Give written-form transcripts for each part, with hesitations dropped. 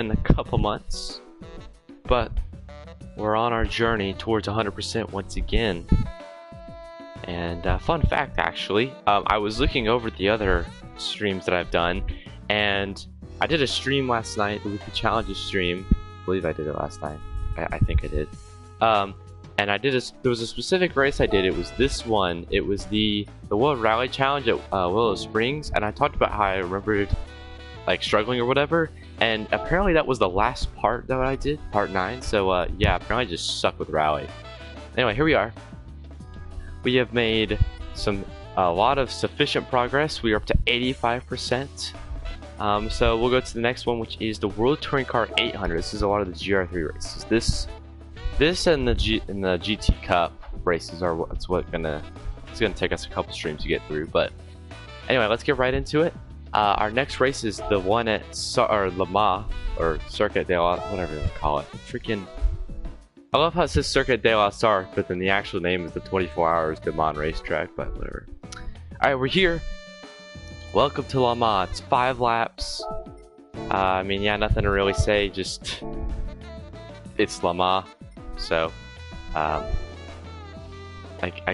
in a couple months, but we're on our journey towards 100% once again. And fun fact, actually, I was looking over the other streams that I've done, and I did a stream last night, the Weekly Challenges stream. I believe I did it last night. I think I did. And I did there was a specific race I did. It was this one. It was the World Rally Challenge at Willow Springs, and I talked about how I remembered like struggling or whatever. And apparently that was the last part that I did, part 9. So yeah, apparently I just suck with rally. Anyway, here we are. We have made a lot of sufficient progress. We are up to 85%. So we'll go to the next one, which is the World Touring Car 800. This is a lot of the GR3 races. This and the GT Cup races are it's gonna take us a couple streams to get through. But anyway, let's get right into it. Our next race is the one at Le Mans, or Circuit de la, whatever they call it. Freaking, I love how it says Circuit de la Sarthe, but then the actual name is the 24 Hours Le Mans racetrack. But whatever. All right, we're here. Welcome to Le Mans. It's 5 laps. I mean, yeah, nothing to really say. Just it's Le Mans. So, I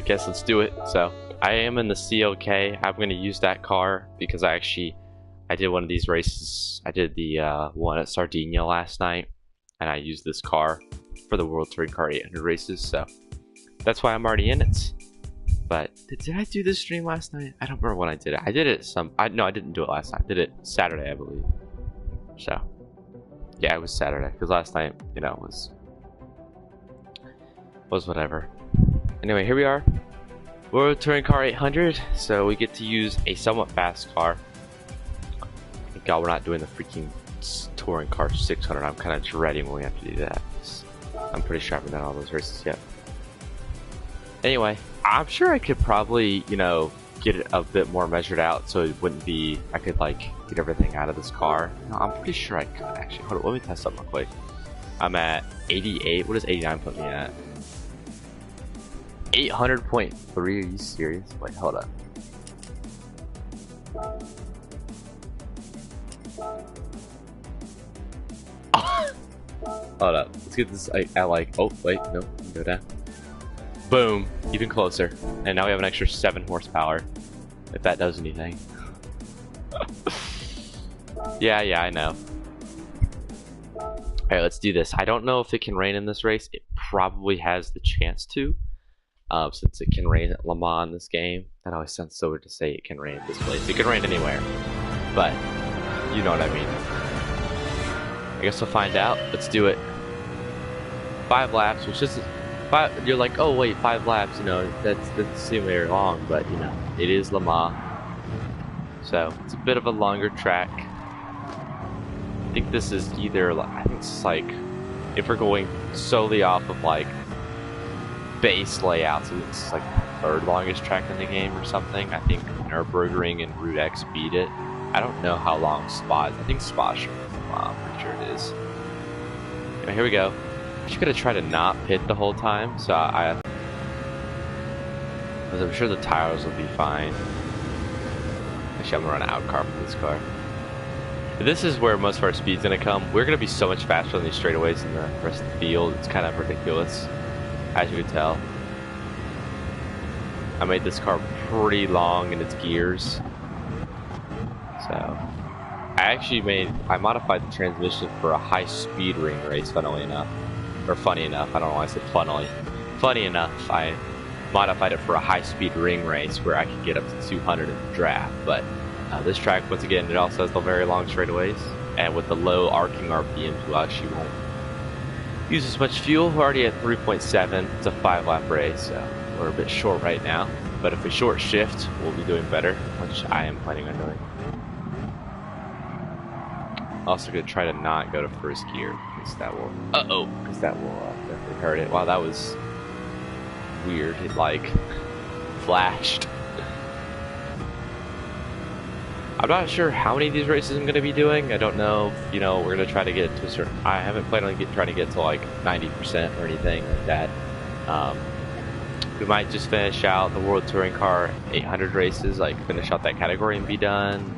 guess let's do it. So, I am in the CLK. I'm going to use that car because I did one of these races. I did the one at Sardinia last night, and I used this car for the World Touring Car 800 races. So, that's why I'm already in it. But did I do this stream last night? I don't remember when I did it. I did it no, I didn't do it last night. I did it Saturday, I believe. So, yeah, it was Saturday because last night, you know, was whatever. Anyway, here we are. World Touring Car 800. So we get to use a somewhat fast car. Thank God we're not doing the freaking Touring Car 600. I'm kind of dreading when we have to do that. I'm pretty sure I haven't done all those races yet. Anyway, I'm sure I could probably, you know, get it a bit more measured out so it wouldn't be, I could like get everything out of this car. No, I'm pretty sure I could actually. Hold on, let me test something real quick. I'm at 88. What does 89 put me at? 800.3. Are you serious? Wait, hold up. Hold up. Let's get this at like. Oh wait, no, go down. Boom, even closer. And now we have an extra 7 horsepower. If that does anything. Yeah, I know. Alright, let's do this. I don't know if it can rain in this race. It probably has the chance to. Since it can rain at Le Mans in this game. That always sounds so weird to say it can rain at this place. It can rain anywhere. But, you know what I mean. I guess we'll find out. Let's do it. 5 laps, which is... You're like, oh wait, 5 laps, you know, that doesn't seem very long, but you know, it is Le Mans. So, it's a bit of a longer track. I think this is either, I think it's like, if we're going solely off of like, base layouts, it's like the 3rd longest track in the game or something. I think Nürburgring and Route X beat it. I don't know how long Spa is. I think Spa should be Le Mans, I'm pretty sure it is. Anyway, here we go. I'm just gonna try to not pit the whole time, so because I'm sure the tires will be fine. Actually, I'm gonna run an out car for this car. This is where most of our speed's gonna come. We're gonna be so much faster on these straightaways than the rest of the field. It's kind of ridiculous, as you can tell. I made this car pretty long in its gears, so I modified the transmission for a high-speed ring race, funnily enough. Or funny enough, I don't know why I said funnily. Funny enough, I modified it for a high-speed ring race where I could get up to 200 in the draft. But this track, once again, it also has the very long straightaways. And with the low arcing RPMs, we actually won't use as much fuel. We're already at 3.7. It's a 5-lap race, so we're a bit short right now. But if we short shift, we'll be doing better, which I am planning on doing. Also gonna try to not go to first gear because that will definitely hurt it. Wow, that was weird. It like flashed. I'm not sure how many of these races I'm gonna be doing. I don't know if, you know, we're gonna try to get to a certain. I haven't planned on trying to get to like 90% or anything like that. We might just finish out the World Touring Car 800 races, like finish out that category and be done.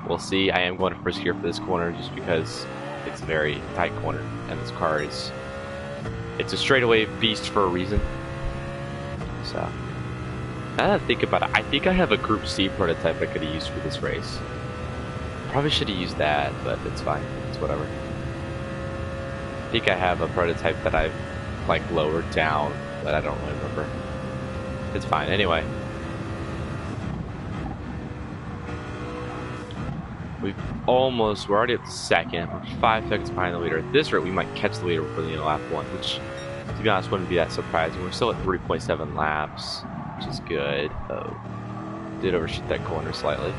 We'll see. I am going to first gear for this corner just because it's a very tight corner, and this car is, it's a straightaway beast for a reason. So, now that I think about it, I think I have a Group C prototype I could have used for this race. Probably should have used that, but it's fine. It's whatever. I think I have a prototype that I've like lowered down, but I don't really remember. It's fine. Anyway, we're already at the second. We're 5 seconds behind the leader. At this rate, we might catch the leader for the lap 1, which, to be honest, wouldn't be that surprising. We're still at 3.7 laps, which is good. Oh, did overshoot that corner slightly.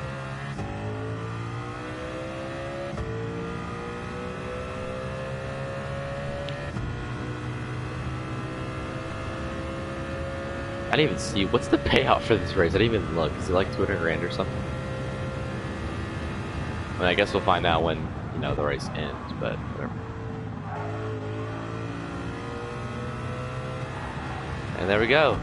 I didn't even see, what's the payout for this race? I didn't even look. Is it like 200 grand or something? I mean, I guess we'll find out when, you know, the race ends, but whatever. And there we go.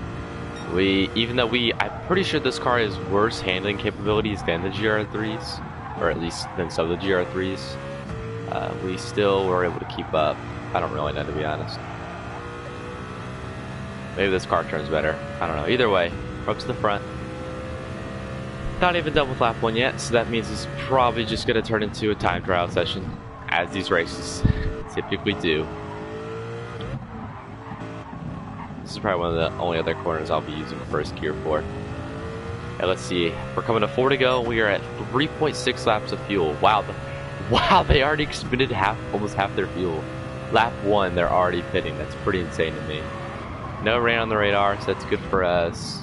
Even though I'm pretty sure this car has worse handling capabilities than the GR3s, or at least than some of the GR3s, we still were able to keep up. I don't really know, to be honest. Maybe this car turns better. I don't know. Either way, we're up to the front. Not even done with lap 1 yet, so that means it's probably just going to turn into a time trial session, as these races typically do. This is probably one of the only other corners I'll be using first gear for. And let's see. We're coming to 4 to go. We are at 3.6 laps of fuel. Wow. Wow, they already expended almost half their fuel. Lap 1, they're already pitting. That's pretty insane to me. No rain on the radar, so that's good for us.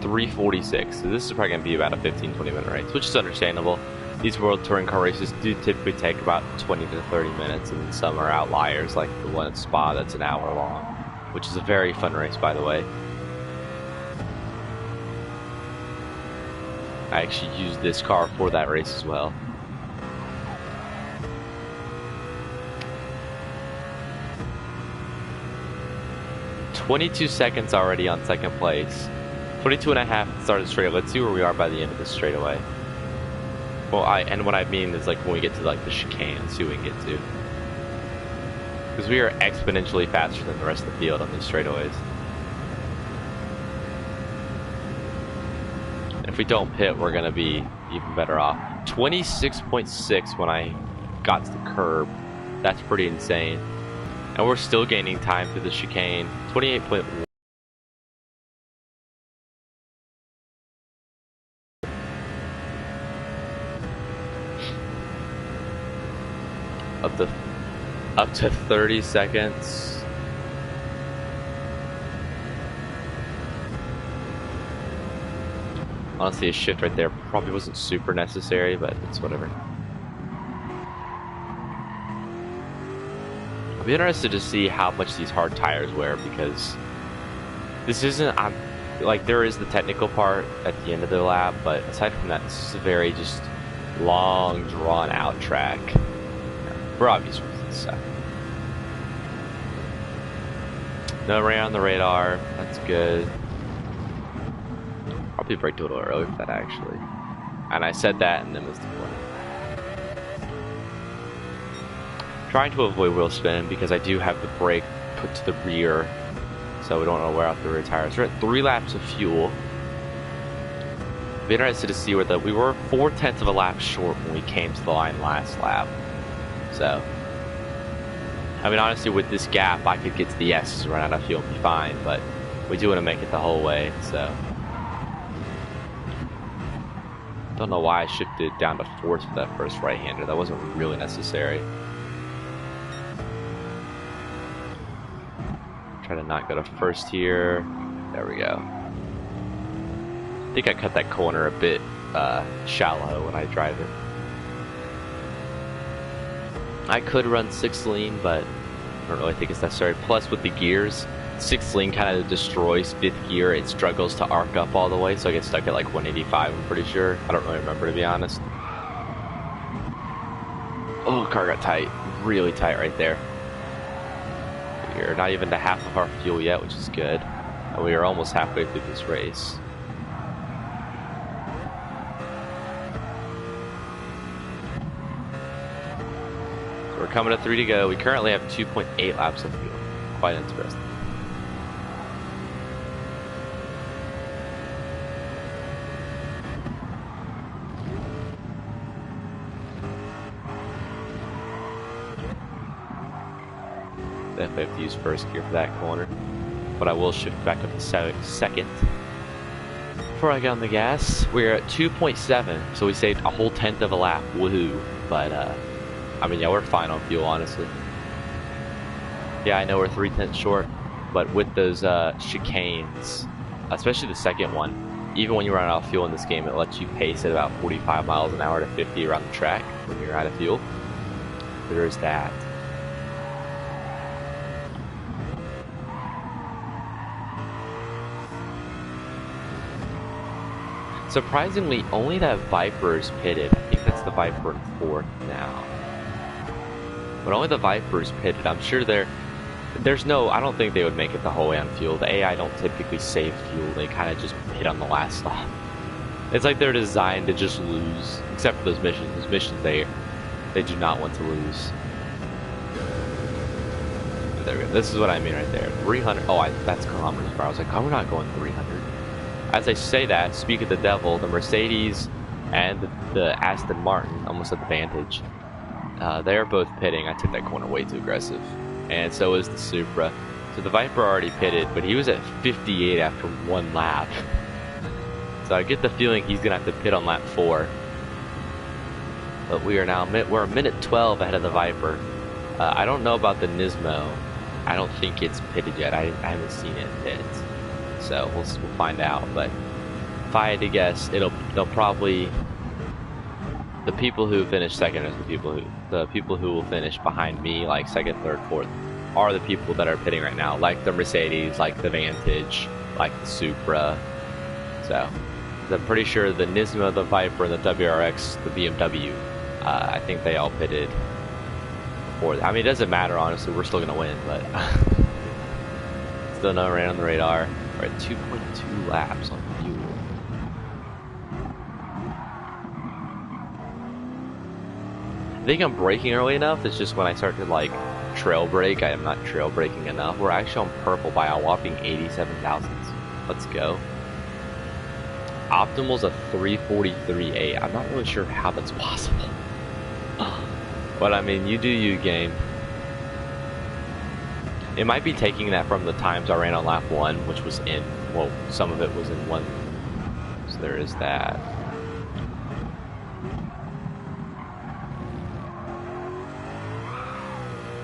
3:46. So this is probably going to be about a 15-20 minute race, which is understandable. These World Touring Car races do typically take about 20 to 30 minutes, and then some are outliers, like the one at Spa that's an hour long, which is a very fun race, by the way. I actually used this car for that race as well. "22 seconds already on second place. 22 and a half started straight. Let's see where we are by the end of this straightaway. Well, and what I mean is like when we get to like the chicane, let's see what we can get to. Because we are exponentially faster than the rest of the field on these straightaways. If we don't pit, we're going to be even better off. 26.6 when I got to the curb. That's pretty insane. And we're still gaining time through the chicane. 28.1. Up to 30 seconds. Honestly, a shift right there probably wasn't super necessary, but it's whatever. I'll be interested to see how much these hard tires wear, because this isn't, like, there is the technical part at the end of the lap, but aside from that, this is a very just long, drawn out track for obvious reasons. So. No rain on the radar, that's good. Probably braked a little early for that, actually. And I said that and then missed the point. Trying to avoid wheel spin because I do have the brake put to the rear, so we don't want to wear out the rear tires. We're at 3 laps of fuel. Be interested to see where we were 4/10 of a lap short when we came to the line last lap. So, I mean, honestly, with this gap, I could get to the S's and run out of fuel and be fine, but we do want to make it the whole way, so. Don't know why I shifted down to 4th for that first right-hander. That wasn't really necessary. Try to not go to first here. There we go. I think I cut that corner a bit shallow when I drive it. I could run 6 lean, but I don't really think it's necessary. Plus, with the gears, 6 lean kind of destroys 5th gear. It struggles to arc up all the way, so I get stuck at like 185, I'm pretty sure. I don't really remember, to be honest. Oh, car got tight. Really tight right there. We're not even to half of our fuel yet, which is good. And we are almost halfway through this race. we're coming to 3 to go. We currently have 2.8 laps of fuel. Quite interesting. Definitely have to use first gear for that corner, but I will shift back up to second. Before I get on the gas, we're at 2.7, so we saved a whole tenth of a lap. Woohoo! But I mean, yeah, we're fine on fuel, honestly. Yeah, I know we're 3/10 short, but with those chicanes, especially the second one, even when you run out of fuel in this game, it lets you pace at about 45 miles an hour to 50 around the track when you're out of fuel. There's that. Surprisingly, only that Viper is pitted. I think that's the Viper in 4th now. But only the Viper is pitted. I'm sure there's no, I don't think they would make it the whole way on fuel. The AI don't typically save fuel. They kind of just hit on the last stop. It's like they're designed to just lose, except for those missions. Those missions, they do not want to lose. There we go. This is what I mean right there. 300. Oh, that's kilometers per hour. I was like, oh, we're not going 300. As I say that, speak of the devil, the Mercedes and the Aston Martin, almost at the Vantage, they're both pitting. I took that corner way too aggressive. And so is the Supra. So the Viper already pitted, but he was at 58 after 1 lap. So I get the feeling he's going to have to pit on lap 4. But we are now, we're a minute 12 ahead of the Viper. I don't know about the Nismo. I don't think it's pitted yet. I haven't seen it pit. So we'll find out, but if I had to guess, they'll probably, the people who finish second is the people who will finish behind me, like second, third, fourth, are the people that are pitting right now, like the Mercedes, like the Vantage, like the Supra. So I'm pretty sure the Nismo, the Viper, the WRX, the BMW, I think they all pitted before. I mean, it doesn't matter, honestly. We're still gonna win, but still no rain on the radar. We're at 2.2 laps on fuel. I think I'm braking early enough. It's just when I start to like trail brake, I am not trail braking enough. We're actually on purple by a whopping 87 thousandths. Let's go. Optimal's a 343.8. I'm not really sure how that's possible. But I mean, you do you, game. It might be taking that from the times I ran on lap 1, which was in, well, some of it was in 1. So there is that.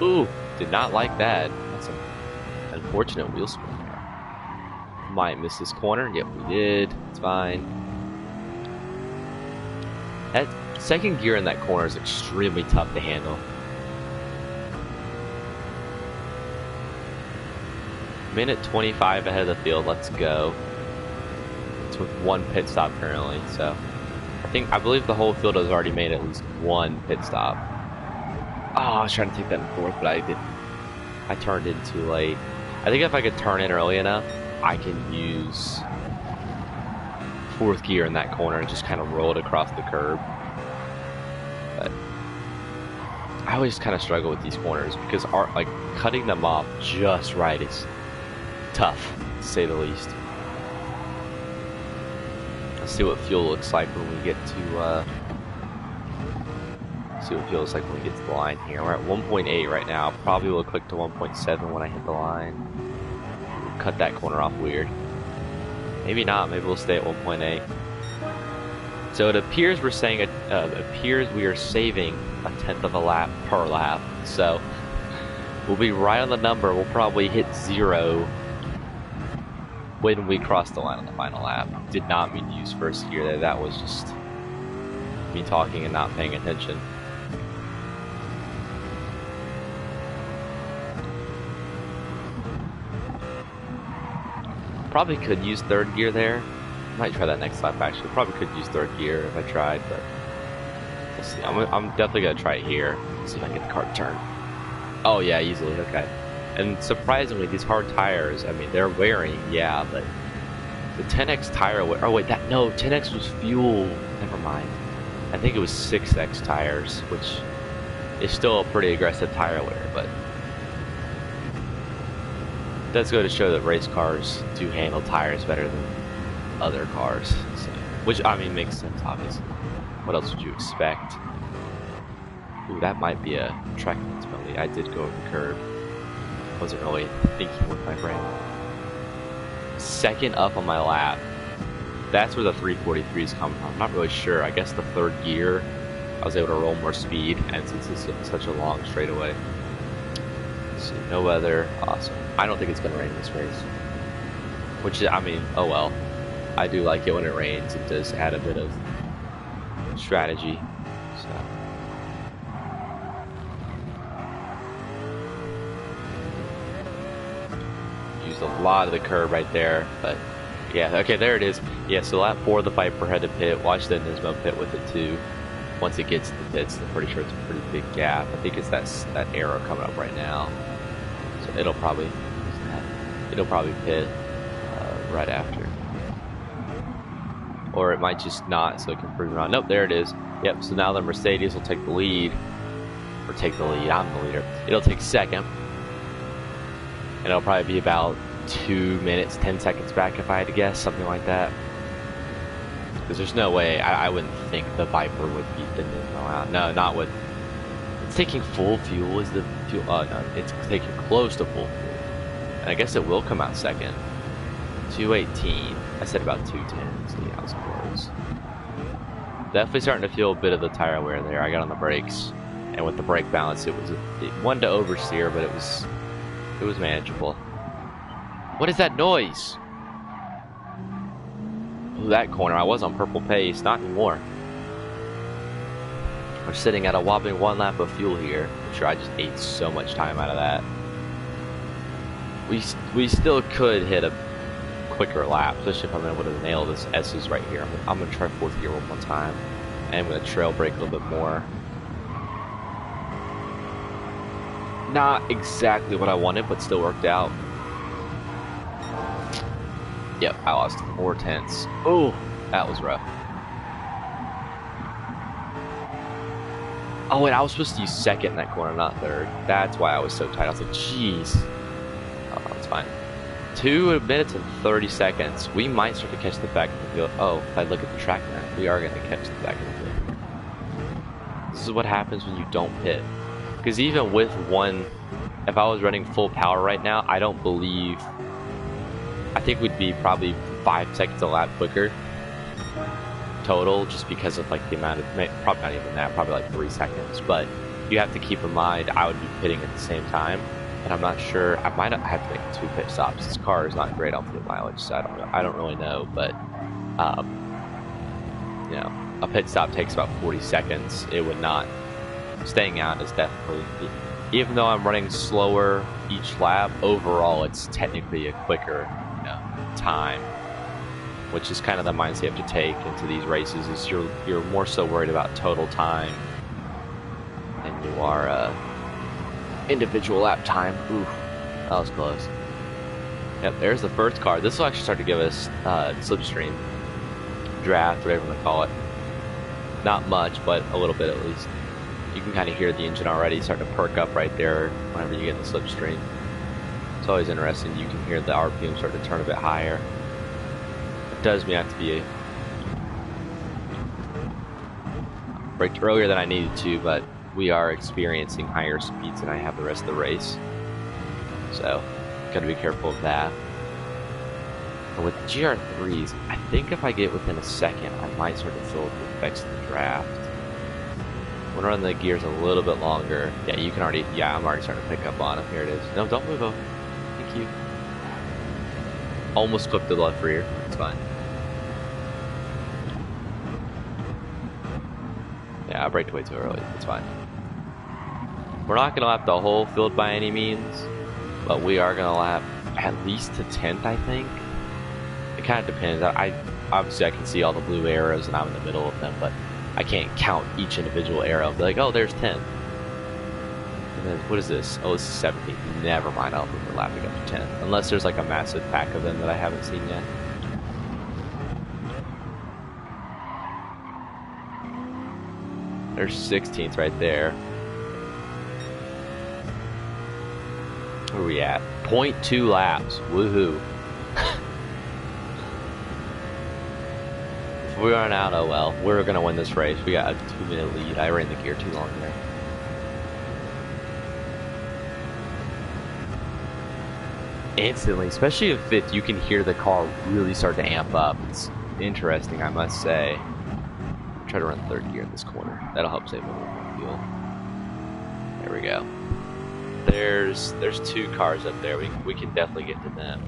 Ooh, did not like that. That's an unfortunate wheel spin there. Might miss this corner. Yep, we did. It's fine. That second gear in that corner is extremely tough to handle. Minute 25 ahead of the field. Let's go. It's with 1 pit stop currently, so I believe the whole field has already made at least 1 pit stop. Oh, I was trying to take that in 4th, but I didn't. I turned in too late. I think if I could turn in early enough, I can use 4th gear in that corner and just kind of roll it across the curb. But I always kind of struggle with these corners because like cutting them off just right is tough, to say the least. Let's see what fuel looks like when we get to see what fuel looks like when we get to the line here. We're at 1.8 right now. Probably will click to 1.7 when I hit the line. We'll cut that corner off weird. Maybe not. Maybe we'll stay at 1.8. So it appears we're saying it appears we are saving a tenth of a lap per lap. So we'll be right on the number. We'll probably hit 0 when we cross the line on the final lap. Did not mean to use first gear there. That was just me talking and not paying attention. Probably could use 3rd gear there. Might try that next lap actually. Probably could use 3rd gear if I tried, but we'll see. I'm definitely gonna try it here. See if I can get the car to turn. Oh yeah, easily. Okay. And surprisingly, these hard tires, I mean, they're wearing, yeah, but the 10X tire, oh wait, no, 10X was fuel. Never mind. I think it was 6X tires, which It's still a pretty aggressive tire wear, but it does go to show that race cars do handle tires better than other cars. So, which, I mean, makes sense, obviously. What else would you expect? Ooh, that might be a track penalty. I did go over the curb. Wasn't really thinking with my brain. Second up on my lap. That's where the 343 is coming from. I'm not really sure. I guess the third gear, I was able to roll more speed, and since it's such a long straightaway. Let's see, no weather. Awesome. I don't think it's going to rain this race. Which, I mean, oh well. I do like it when it rains. It does add a bit of strategy. So. Used a lot of the curb right there, but yeah, okay, there it is. Yeah, so lap 4, the Viper had to pit. Watch the Nismo pit with it too. Once it gets to the pits, I'm pretty sure it's a pretty big gap. I think it's that arrow coming up right now. So it'll probably pit right after. Or it might just not, so it can prove it on. Nope, there it is. Yep, so now the Mercedes will take the lead. Or take the lead, I'm the leader. It'll take second. And it'll probably be about 2 minutes, 10 seconds back if I had to guess, something like that. Because there's no way, I wouldn't think the Viper would beat the Nismo out. No, not with... It's taking full fuel, is the fuel... Oh, no, it's taking close to full fuel. And I guess it will come out second. 218. I said about 210, so yeah, I was close. Definitely starting to feel a bit of the tire wear there. I got on the brakes, and with the brake balance, it wanted to oversteer, but it was manageable. What is that noise? Ooh, that corner, I was on purple pace, not anymore. We're sitting at a whopping 1 lap of fuel here. I'm sure I just ate so much time out of that. We still could hit a quicker lap, especially if I'm able to nail this S's right here. I'm going to try 4th gear one more time, and I'm going to trail brake a little bit more. Not exactly what I wanted, but still worked out. Yep, I lost 4 tenths. Oh, that was rough. Oh, wait, I was supposed to use second in that corner, not third. That's why I was so tight. I was like, jeez. Oh, that's fine. 2 minutes and 30 seconds. We might start to catch the back of the field. Oh, if I look at the track map, we are going to catch the back of the field. This is what happens when you don't pit. Because even with one, if I was running full power right now, I think we'd be probably 5 seconds a lap quicker total, just because of like the amount of, probably not even that, probably like 3 seconds. But you have to keep in mind, I would be pitting at the same time, and I'm not sure. I might have to make 2 pit stops. This car is not great on fuel mileage, so I don't really know. But you know, a pit stop takes about 40 seconds. It would not. Staying out is definitely, even though I'm running slower each lap, overall it's technically a quicker, you know, time, which is kind of the mindset you have to take into these races. Is you're more so worried about total time than you are individual lap time. Ooh, that was close. Yep, there's the first car. This will actually start to give us slipstream, draft, whatever you want to call it. Not much, but a little bit at least. You can kind of hear the engine already starting to perk up right there whenever you get in the slipstream. It's always interesting. You can hear the RPM start to turn a bit higher. It does mean I have to be braked earlier than I needed to, but we are experiencing higher speeds than I have the rest of the race. So, gotta be careful of that. But with GR3s, I think if I get within a second, I might start to feel the effects of the draft. I'm gonna run the gears a little bit longer. Yeah, you can already, yeah, I'm already starting to pick up on them. Here it is. No, don't move over. Thank you. Almost clipped the left rear. It's fine. Yeah, I braked way too early. It's fine. We're not gonna lap the whole field by any means, but we are gonna lap at least to 10th, I think. It kind of depends. Obviously I can see all the blue arrows and I'm in the middle of them, but I can't count each individual arrow. Be like, oh, there's 10. And then, what is this? Oh, this is 17. Never mind, I'll move the lapping up to 10. Unless there's like a massive pack of them that I haven't seen yet. There's 16th right there. Where are we at? 0.2 laps. Woohoo. If we run out, oh well. We're gonna win this race. We got a 2-minute lead. I ran the gear too long there. Instantly, especially if you can hear the car really start to amp up. It's interesting, I must say. Try to run third gear in this corner. That'll help save a little more fuel. There we go. There's 2 cars up there. We can definitely get to them.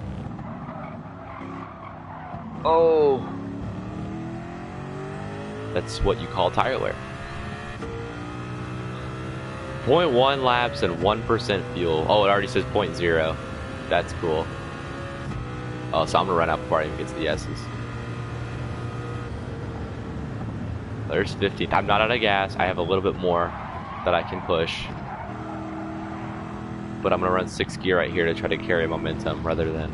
Oh, that's what you call tire wear. 0.1 laps and 1% fuel. Oh, it already says 0.0. That's cool. Oh, so I'm gonna run out before I even get to the S's. There's 15. I'm not out of gas. I have a little bit more that I can push. But I'm gonna run 6th gear right here to try to carry momentum rather than...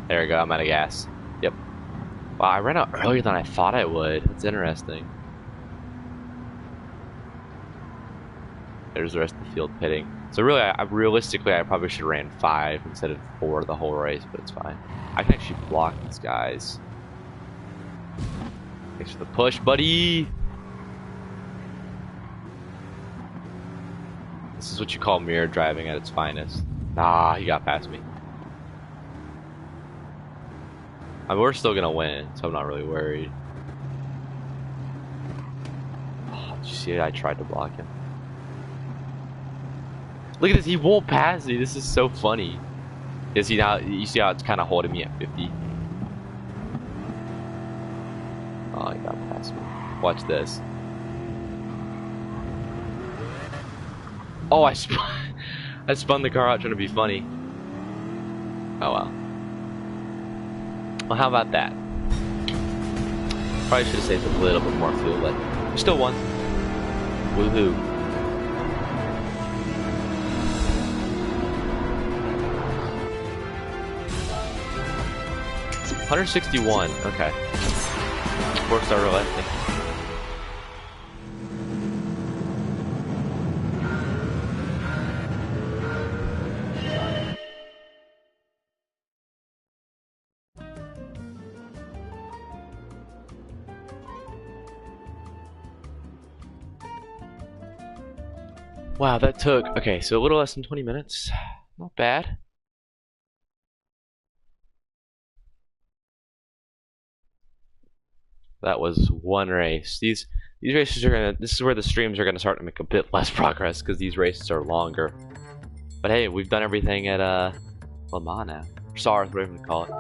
There we go, I'm out of gas. Yep. Wow, I ran out earlier than I thought I would. That's interesting. There's the rest of the field pitting. So really, realistically, I probably should have ran 5 instead of 4 the whole race, but it's fine. I can actually block these guys. Thanks for the push, buddy! This is what you call mirror driving at its finest. Nah, he got past me. I mean, we're still gonna win, so I'm not really worried. Oh, did you see it? I tried to block him. Look at this, he won't pass me. This is so funny. You see how it's kind of holding me at 50? Oh, he got past me. Watch this. Oh, I spun the car out trying to be funny. Oh well. Well, how about that? Probably should have saved a little bit more fuel, but we still won. Woohoo. $161. Okay. 4-star roulette. Wow, that took, okay, so a little less than 20 minutes. Not bad. That was one race. These races are gonna, this is where the streams are gonna start to make a bit less progress because these races are longer. But hey, we've done everything at Le Mans now. SARS, whatever you call it.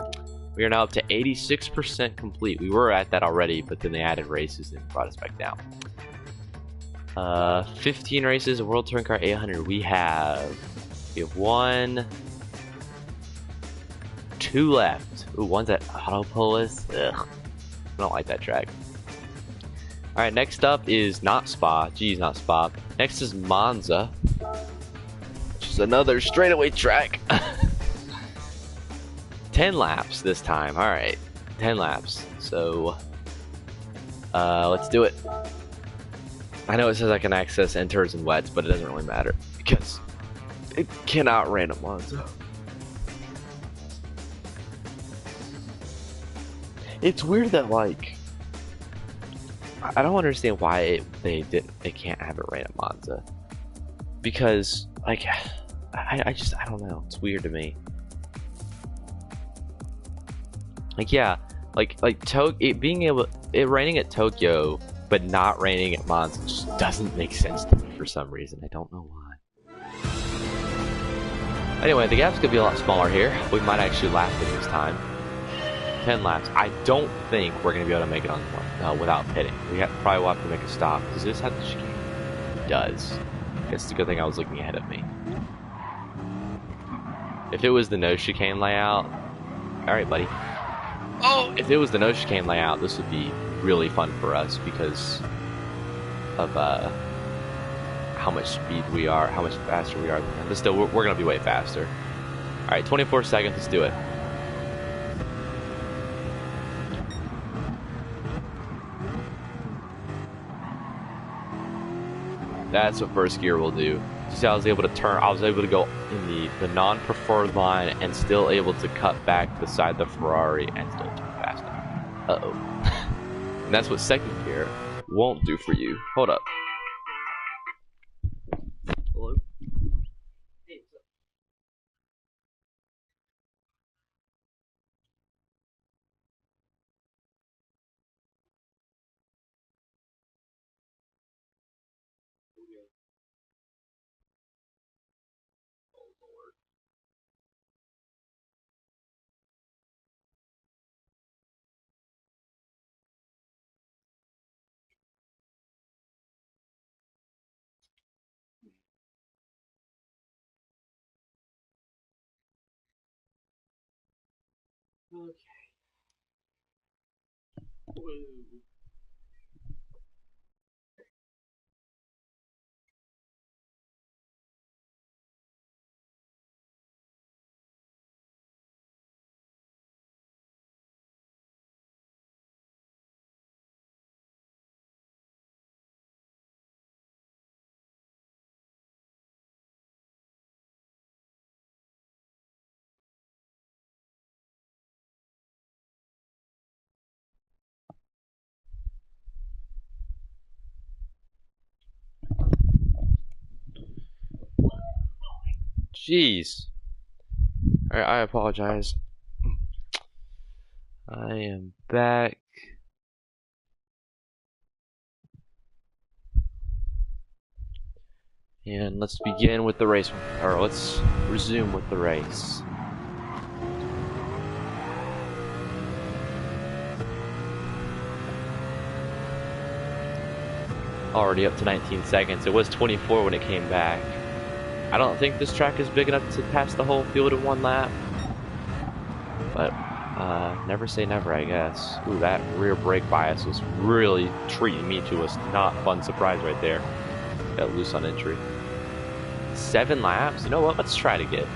We are now up to 86% complete. We were at that already, but then they added races and brought us back down. 15 races, a World Touring Car 800. We have 1, 2 left. Ooh, one's at Autopolis. Ugh, I don't like that track. All right, next up is not Spa. Geez, not Spa. Next is Monza, which is another straightaway track. 10 laps this time. All right, 10 laps. So, let's do it. I know it says I can access enters and wets, but it doesn't really matter because it cannot random Monza. It's weird that I don't understand why they can't have it random Monza, because I don't know, it's weird to me. It raining at Tokyo but not raining at Monza just doesn't make sense to me for some reason. I don't know why. Anyway, the gap's gonna be a lot smaller here. We might actually lap it this time. 10 laps. I don't think we're gonna be able to make it on one without pitting. Probably will have to make a stop. Does this have the chicane? It does. I guess it's a good thing I was looking ahead of me. If it was the no chicane layout, all right, buddy. Oh, if it was the no chicane layout, this would be really fun for us because of how much speed we are, how much faster we are than them. But still, we're gonna be way faster. All right, 24 seconds. Let's do it. That's what first gear will do. You see, I was able to turn. I was able to go in the non-preferred line and still able to cut back beside the Ferrari and still turn fast enough. Uh-oh. And that's what second gear won't do for you. Hold up. Hello? Hey, what's up? Oh, Lord. Okay. Whoa. Jeez. Alright, I apologize. I am back. And let's begin with the race. Or let's resume with the race. Already up to 19 seconds. It was 24 when it came back. I don't think this track is big enough to pass the whole field in one lap. But, never say never, I guess. Ooh, that rear brake bias was really treating me to a not fun surprise right there. Got loose on entry. 7 laps? You know what? Let's try it again.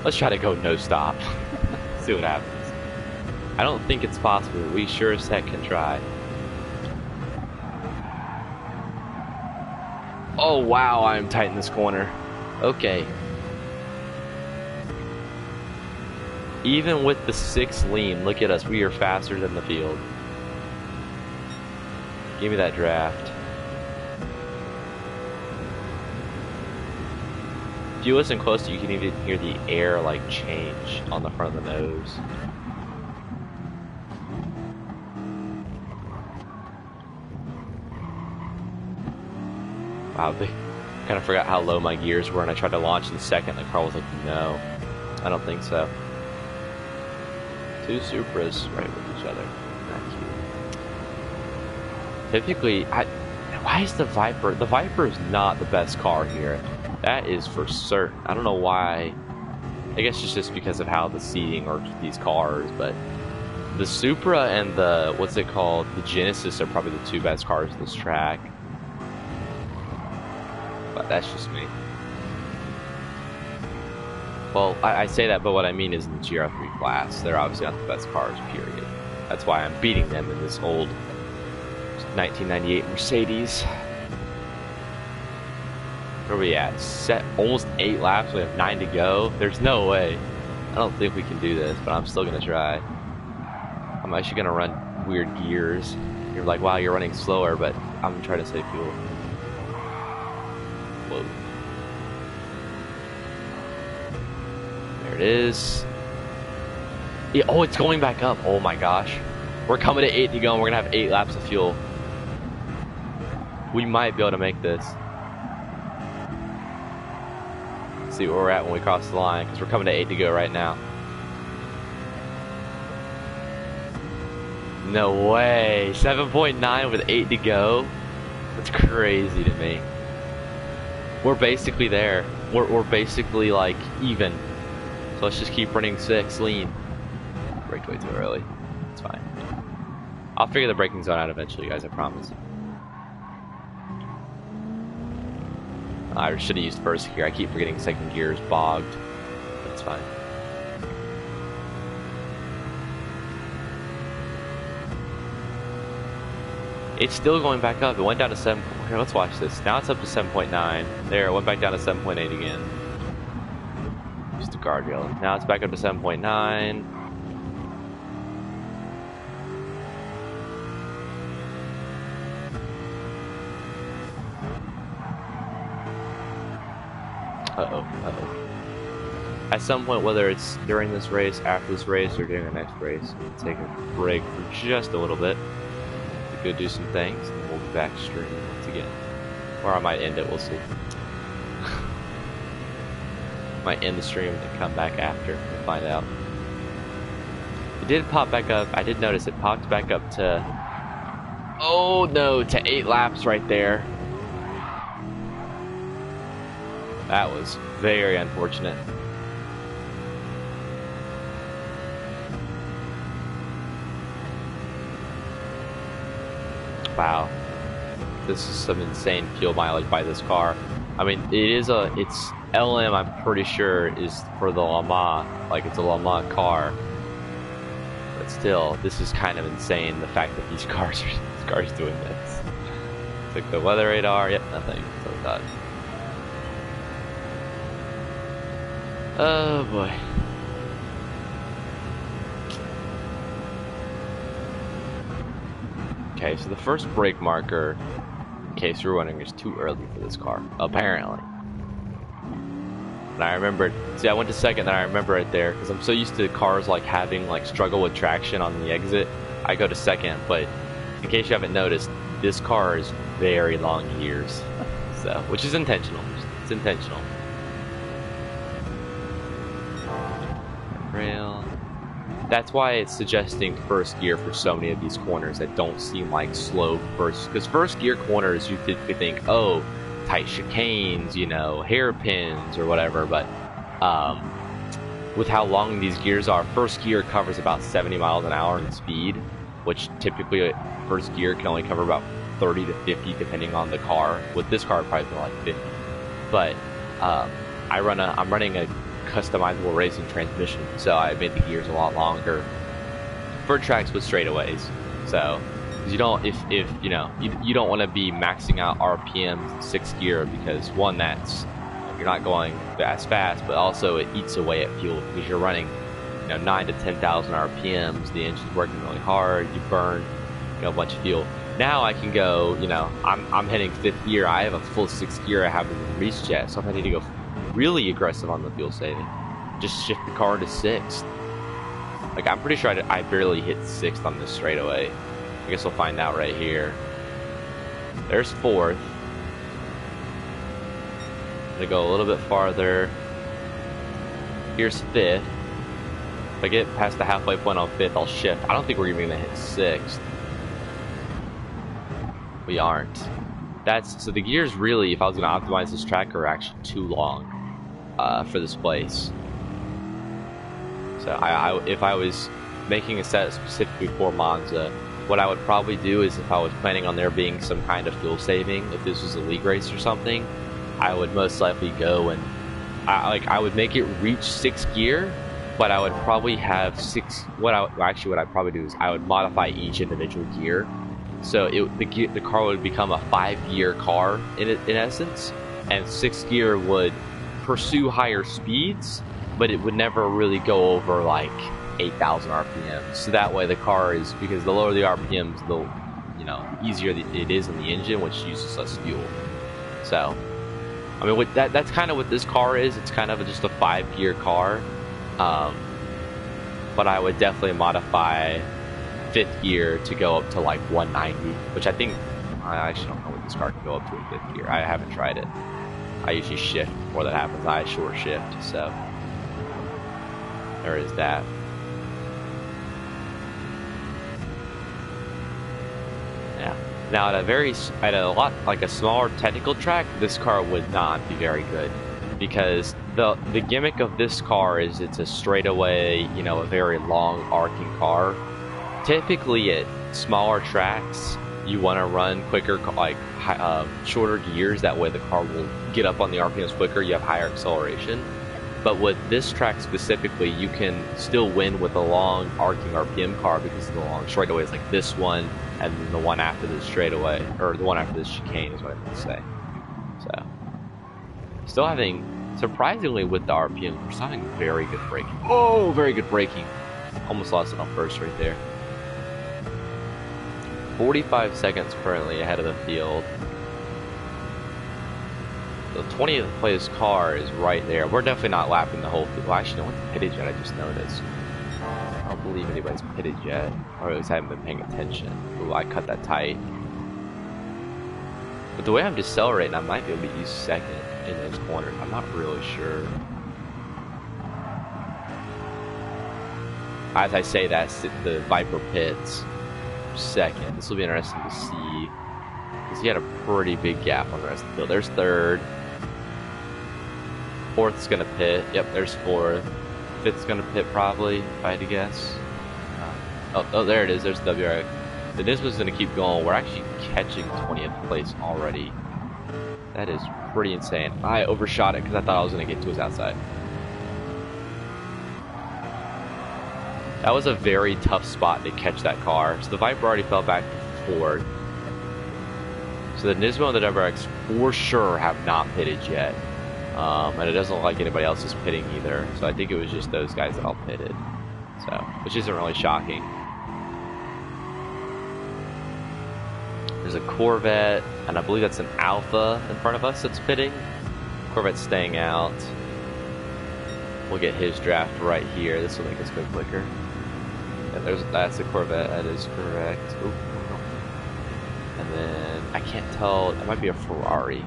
Let's try to go no stop. See what happens. I don't think it's possible. We sure as heck can try. Oh wow, I'm tight in this corner. Okay. Even with the 6 lean, look at us. We are faster than the field. Give me that draft. If you listen close, you can even hear the air like change on the front of the nose. Wow, they kind of forgot how low my gears were, and I tried to launch in second. The car was like, no, I don't think so. 2 Supras right with each other. Not cute. Typically, why is the Viper? The Viper is not the best car here. That is for certain. I don't know why. I guess it's just because of how the seating works with these cars, but the Supra and the, what's it called? The Genesis are probably the 2 best cars in this track. But that's just me. Well, I say that, but what I mean is in the GR3 class, they're obviously not the best cars, period. That's why I'm beating them in this old 1998 Mercedes. Where are we at? Set almost 8 laps, we have 9 to go. There's no way. I don't think we can do this, but I'm still gonna try. I'm actually gonna run weird gears. You're like, wow, you're running slower, but I'm trying to save fuel. Whoa. There it is. Yeah, oh, it's going back up. Oh my gosh. We're coming to 8 to go and we're gonna have 8 laps of fuel. We might be able to make this. Let's see where we're at when we cross the line, because we're coming to 8 to go right now. No way. 7.9 with 8 to go? That's crazy to me. We're basically there. We're basically like even. So let's just keep running 6 lean. Braked way too early. It's fine. I'll figure the braking zone out eventually, guys, I promise. I should have used first gear. I keep forgetting second gear is bogged. That's fine. It's still going back up. It went down to 7. Here, let's watch this. Now it's up to 7.9. There, it went back down to 7.8 again. Just a guardrail. Now it's back up to 7.9. At some point, whether it's during this race, after this race, or during the next race, we'll take a break for just a little bit to go do some things, and we'll be back streaming once again. Or I might end it, we'll see. Might end the stream and come back after and find out. It did pop back up. I did notice it popped back up to... Oh no, to 8 laps right there. That was very unfortunate. Wow, this is some insane fuel mileage by this car. I mean, it's LM, I'm pretty sure, is for the Le Mans, like it's a Le Mans car. But still, this is kind of insane, the fact that these cars are doing this. Took the weather radar, yep, nothing. So I thought. Oh boy. Okay, so the first brake marker, in case you're wondering, is too early for this car, apparently. And I remembered, see, I went to second, and I remember it there, because I'm so used to cars like having like struggle with traction on the exit. I go to second, but in case you haven't noticed, this car is very long gears, so which is intentional. It's intentional. Rail. That's why it's suggesting first gear for so many of these corners that don't seem like slow first, because first gear corners you typically think, oh, tight chicanes, you know, hairpins or whatever, but with how long these gears are, first gear covers about 70 miles an hour in speed, which typically first gear can only cover about 30 to 50 depending on the car. With this car, probably more like 50. But I'm running a customizable racing transmission, so I made the gears a lot longer for tracks with straightaways. So you don't, if you know, you don't want to be maxing out RPMs in 6th gear, because one, that's, you're not going as fast, but also it eats away at fuel because you're running, you know, 9 to 10,000 RPMs. The engine's working really hard. You burn, you know, a bunch of fuel. Now I can go, you know, I'm hitting 5th gear. I have a full 6th gear I haven't even reached yet, so if I need to go really aggressive on the fuel saving, just shift the car to 6th. Like, I'm pretty sure I barely hit 6th on this straightaway. I guess we'll find out right here. There's 4th. I'm gonna go a little bit farther. Here's 5th. If I get past the halfway point on 5th, I'll shift. I don't think we're even gonna hit 6th. We aren't. So the gears really, if I was gonna optimize this track, are actually too long for this place. So if I was making a set specifically for Monza, what I would probably do is, if I was planning on there being some kind of fuel saving, if this was a league race or something, I would most likely go and I would make it reach 6th gear, but I would probably have what I'd probably do is I would modify each individual gear, so the car would become a 5-gear car in essence, and 6th gear would pursue higher speeds, but it would never really go over like 8,000 RPMs. So that way the car is, because the lower the RPMs, the, you know, easier it is in the engine, which uses less fuel. So, I mean, that's kind of what this car is. It's kind of just a 5-gear car, but I would definitely modify 5th gear to go up to like 190, which I think, I actually don't know what this car can go up to in 5th gear. I haven't tried it. I usually shift before that happens. I short shift, so there is that. Yeah. Now at a lot like a smaller technical track, this car would not be very good, because the gimmick of this car is it's a straightaway, you know, a very long arcing car. Typically at smaller tracks, you want to run quicker, like shorter gears. That way the car will get up on the RPMs quicker. You have higher acceleration. But with this track specifically, you can still win with a long arcing RPM car because of the long straightaways like this one, and then the one after this straightaway, or the one after this chicane is what I meant to say. So, still having, surprisingly with the RPM, we're still having very good braking. Oh, very good braking. Almost lost it on first right there. 45 seconds currently ahead of the field. The 20th place car is right there. We're definitely not lapping the whole field. Well, actually, no one's pitted yet, I just noticed. I don't believe anybody's pitted yet. Or at least I haven't been paying attention. Ooh, I cut that tight. But the way I'm decelerating, I might be able to use second in those corners. I'm not really sure. As I say that, the Viper pits second. This will be interesting to see, because he had a pretty big gap on the rest of the field. There's third. Fourth's gonna pit. Yep, there's fourth. Fifth's gonna pit probably, if I had to guess. Oh, there it is. There's WRX. The Nismo's gonna keep going. We're actually catching 20th place already. That is pretty insane. I overshot it because I thought I was gonna get to his outside. That was a very tough spot to catch that car. So the Viper already fell back to fourth. So the Nismo and the WRX for sure have not pitted yet. And it doesn't look like anybody else is pitting either. So I think it was just those guys that all pitted. So, which isn't really shocking. There's a Corvette, and I believe that's an Alpha in front of us that's pitting. Corvette's staying out. We'll get his draft right here. This will make us go quicker. Yeah, that's a Corvette. That is correct. Ooh. And then I can't tell. It might be a Ferrari.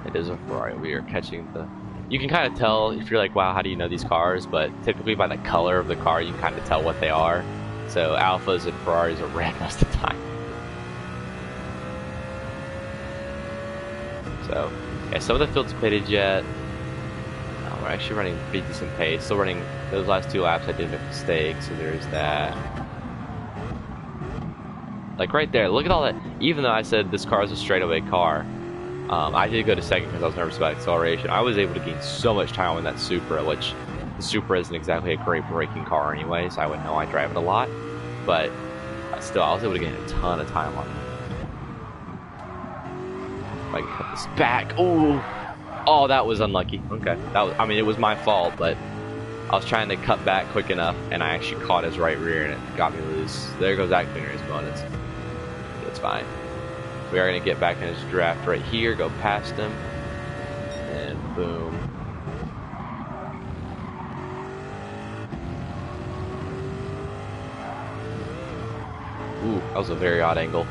It is a Ferrari. We are catching the. You can kind of tell if you're like, wow, how do you know these cars? But typically by the color of the car, you can kind of tell what they are. So Alphas and Ferraris are red most of the time. So yeah, some of the field's pitted yet. We're actually running pretty decent pace. Still running those last 2 laps. I did make a mistake, so there's that. Like right there, look at all that. Even though I said this car is a straightaway car, I did go to second because I was nervous about acceleration. I was able to gain so much time on that Supra, which the Supra isn't exactly a great braking car anyway, so I would know I drive it a lot. But still, I was able to gain a ton of time on it. If I can cut this back. Oh, that was unlucky. Okay, that was, I mean, it was my fault, but I was trying to cut back quick enough, and I actually caught his right rear, and it got me loose. There goes that cleaner his bonus. It's fine. We are going to get back in his draft right here, go past him, and boom. Ooh, that was a very odd angle.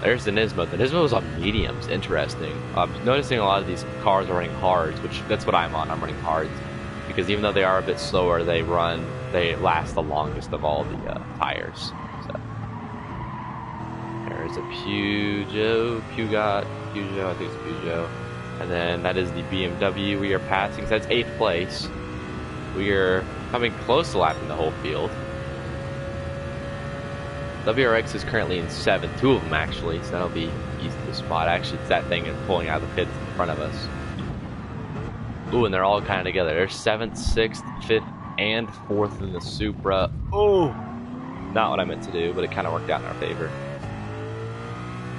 There's the Nismo. The Nismo was on mediums. Interesting. I'm noticing a lot of these cars are running hards, which that's what I'm on. I'm running hards because even though they are a bit slower, they last the longest of all the tires. So there's a Peugeot, I think it's Peugeot, and then that is the BMW we are passing. So that's 8th place. We are coming close to lapping the whole field. WRX is currently in 7th, 2 of them actually, so that'll be easy to spot. Actually, it's that thing is pulling out of the pits in front of us. Ooh, and they're all kind of together. There's 7th, 6th, 5th, and 4th in the Supra. Ooh! Not what I meant to do, but it kind of worked out in our favor.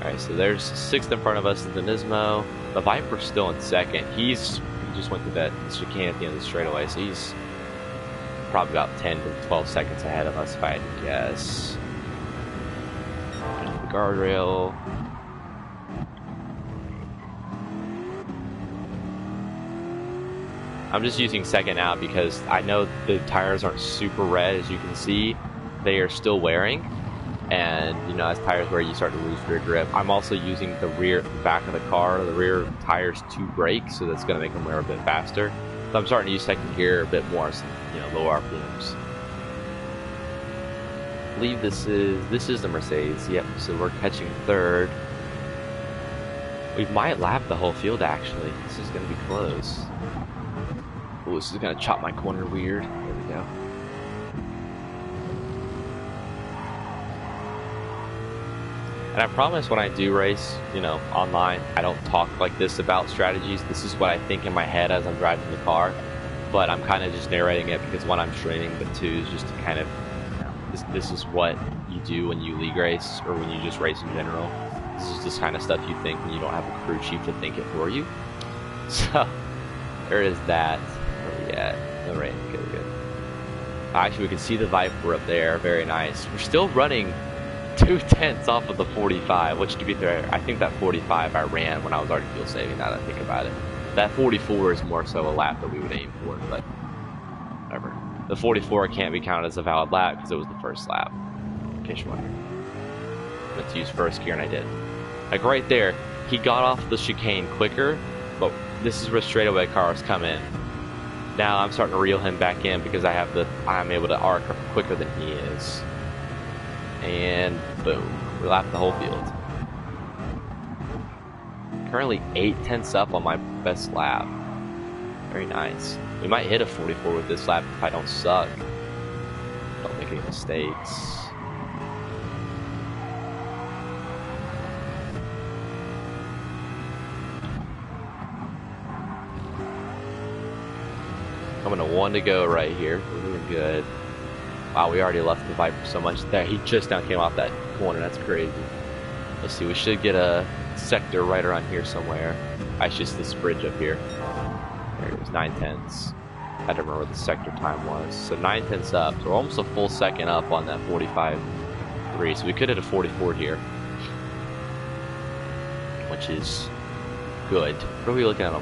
Alright, so there's 6th in front of us, the Nismo. The Viper's still in 2nd. He just went through that chicane at the end of the straightaway, so he's probably about 10 to 12 seconds ahead of us, if I had to guess. Guardrail. I'm just using second now because I know the tires aren't super red, as you can see. They are still wearing, and you know, as tires wear, you start to lose rear grip. I'm also using the back of the car, the rear tires to brake, so that's going to make them wear a bit faster. So I'm starting to use second gear a bit more, so, you know, low RPMs. I believe this is the Mercedes. Yep, so we're catching 3rd. We might lap the whole field actually. This is gonna be close. Oh, this is gonna chop my corner weird. There we go. And I promise when I do race, you know, online, I don't talk like this about strategies. This is what I think in my head as I'm driving the car. But I'm kind of just narrating it because one, I'm streaming, but two is just to kind of this is what you do when you league race or when you just race in general. This is this kind of stuff you think when you don't have a crew chief to think it for you. So there is that. Where are we at? No rain. Okay, we're good. Actually, we can see the Viper up there. Very nice. We're still running 2/10 off of the 45, which, to be fair, I think that 45 I ran when I was already fuel saving, now that I think about it. That 44 is more so a lap that we would aim for, but whatever. The 44 can't be counted as a valid lap because it was the first lap, in case you're wondering. I meant to use first gear, and I did. Like right there, he got off the chicane quicker, but this is where straightaway cars come in. Now I'm starting to reel him back in because I'm able to arc quicker than he is. And boom, we lapped the whole field. Currently 8/10 up on my best lap. Very nice. We might hit a 44 with this lap if I don't suck. Don't make any mistakes. Coming to 1 to go right here. We're doing good. Wow, we already left the Viper so much there. He just now came off that corner. That's crazy. Let's see. We should get a sector right around here somewhere. It's just this bridge up here. There it was, 9/10. I don't remember what the sector time was. So 9/10 up. So we're almost a full second up on that 45.3. So we could hit a 44 here, which is good. What are we looking at?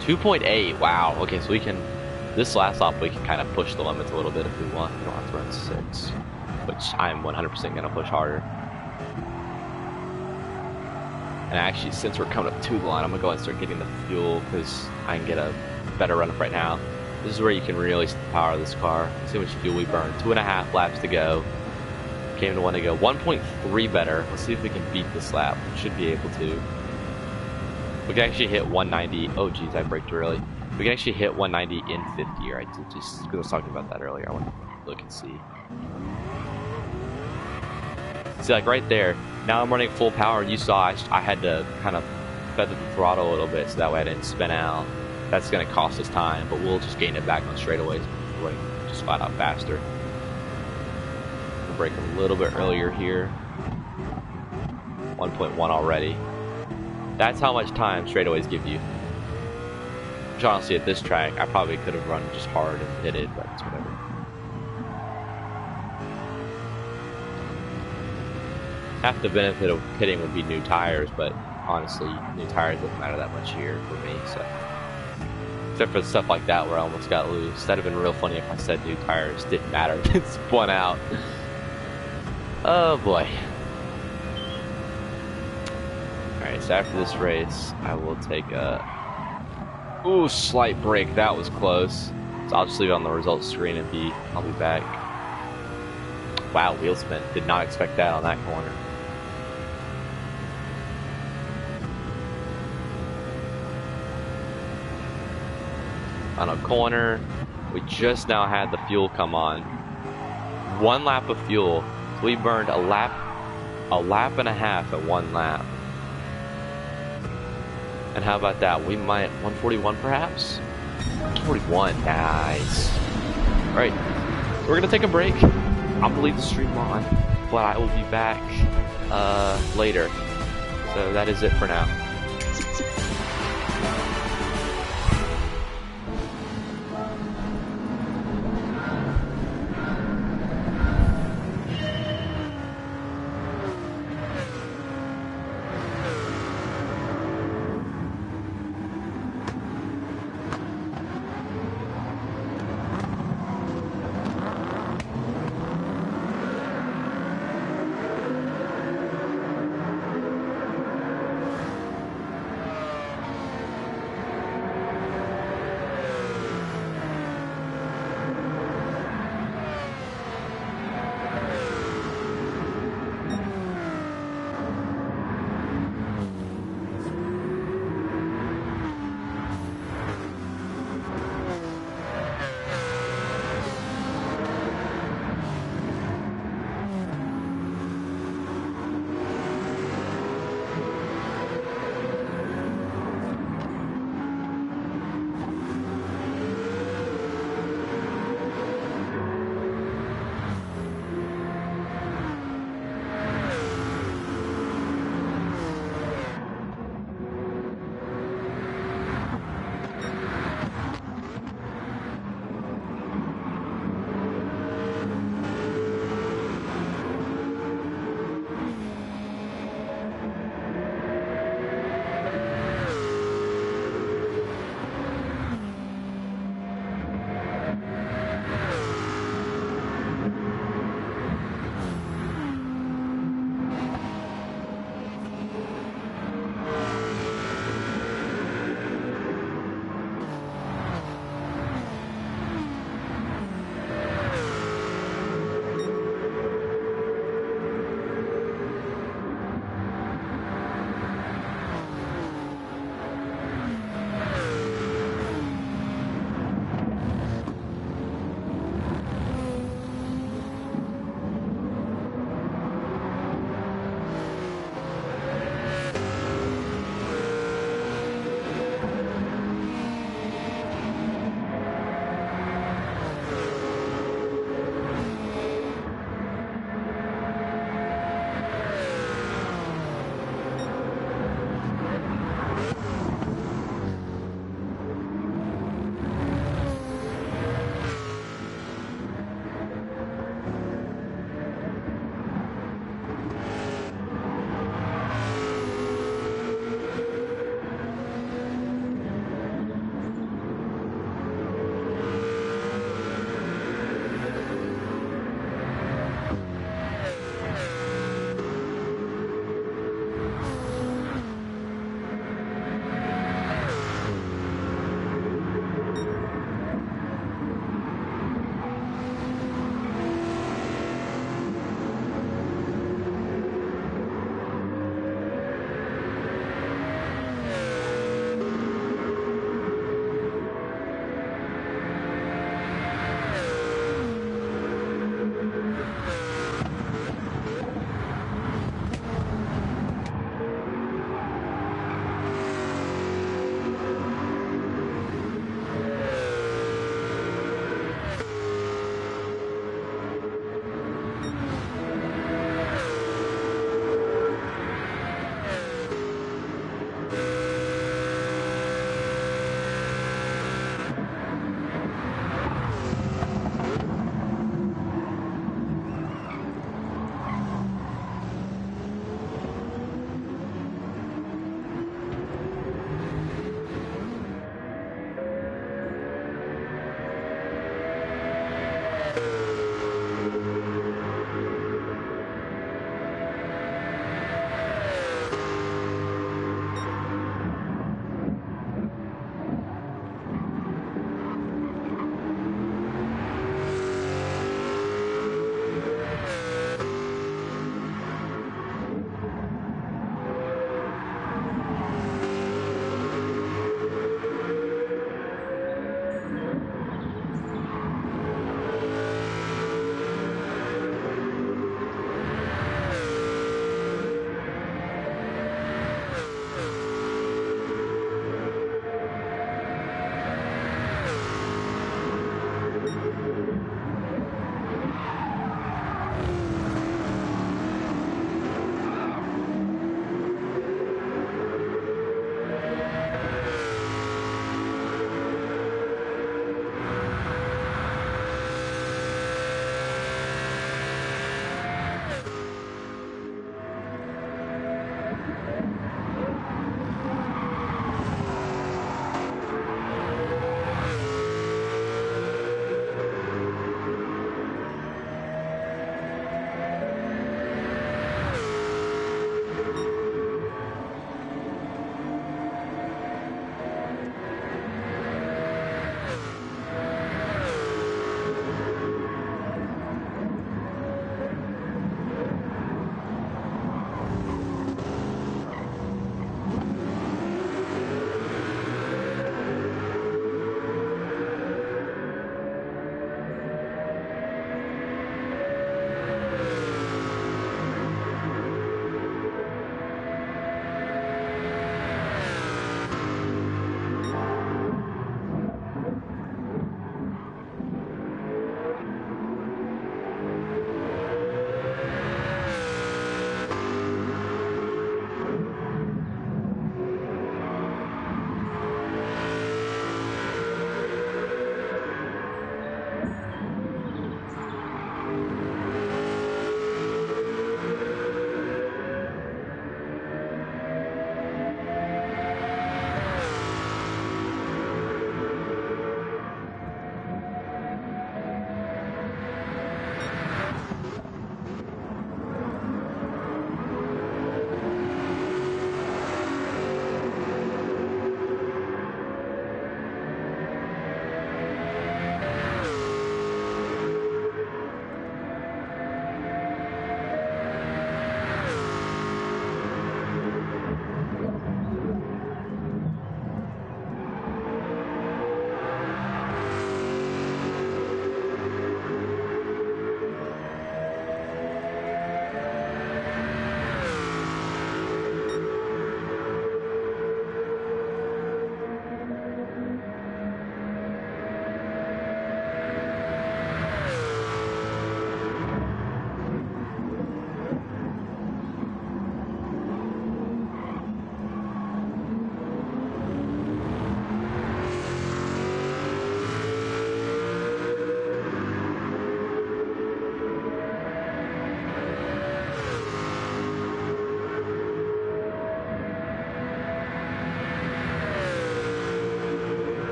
2.8. Wow. Okay, so we can. This last lap we can kind of push the limits a little bit if we want. We don't have to run 6, which I'm 100% going to push harder. And actually, since we're coming up to the line, I'm going to go and start getting the fuel because I can get a better run up right now. This is where you can really see the power of this car. See how much fuel we burned. 2.5 laps to go. Came to 1 to go. 1.3 better. Let's see if we can beat this lap. We should be able to. We can actually hit 190. Oh, geez, I braked early. We can actually hit 190 in 50 year. I did just because I was talking about that earlier. I want to look and see. See, like right there. Now I'm running full power. You saw I had to kind of feather the throttle a little bit so that way I didn't spin out. That's going to cost us time, but we'll just gain it back on straightaways. Running just flat out faster. We'll brake a little bit earlier here. 1.1 already. That's how much time straightaways give you. Which honestly, at this track, I probably could have run just hard and hit it, but it's whatever. Half the benefit of pitting would be new tires, but honestly, new tires wouldn't matter that much here for me. So, except for stuff like that where I almost got loose. That'd have been real funny if I said new tires didn't matter. It spun out. Oh boy. Alright, so after this race, I will take a ooh, slight break. That was close. So I'll just leave it on the results screen and I'll be back. Wow, wheel spin. Did not expect that on that corner. On a corner, we just now had the fuel come on. 1 lap of fuel. So we burned a lap and a half at 1 lap. And how about that? We might 141 perhaps? 141, nice. Alright, so we're gonna take a break. I'm gonna leave the stream on, but I will be back later. So that is it for now.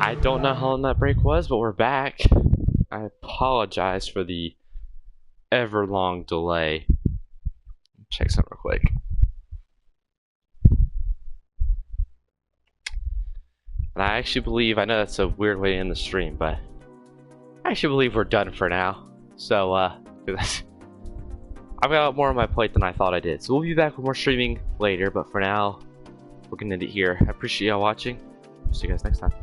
I don't know how long that break was, but we're back. I apologize for the ever long delay. Check something real quick. And I actually believe, I know that's a weird way to end the stream, but I actually believe we're done for now. So, I've got more on my plate than I thought I did. So we'll be back with more streaming later, but for now, we're gonna end it here. I appreciate y'all watching. See you guys next time.